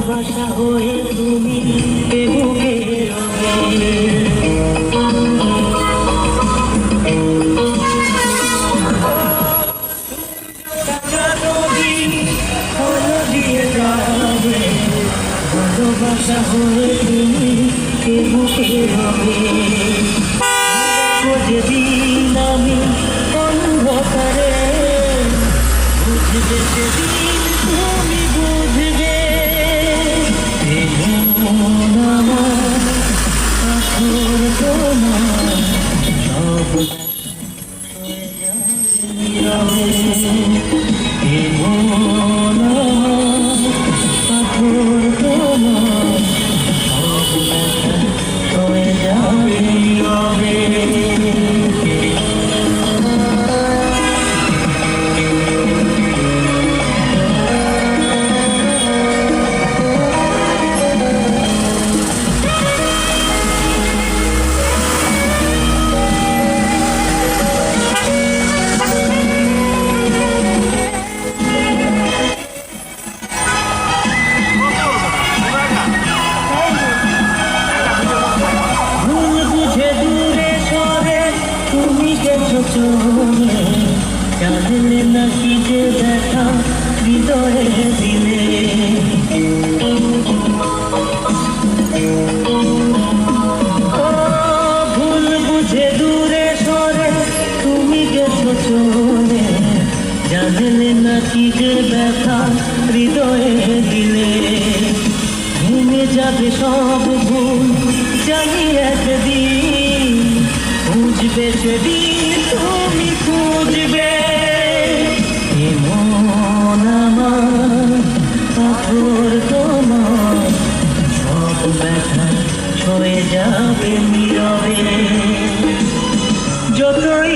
ভালোবাসা হয়ে তুমি বুকে রঙে ভালোবাসা হয়ে তুমি বুকে রঙে যেদিন আমি অন্ধকারে বুঝবে সেদিন তুমি বুঝবে আসর তোমার সব জানলে নাকি যে দেখা হৃদয়ে দিলে ভুল বুঝে দূরে সরে তুমি গেছো চলে জানলে নাকি যে ব্যথা হৃদয়ে দিলে ভেঙে যাবে সব ভুল জানি একদিন বুঝবে সেদিন তুমি খুঁজবে মন আমার পাথর তোমার সব ব্যথা ছড়ে যাবে নীরবে যতই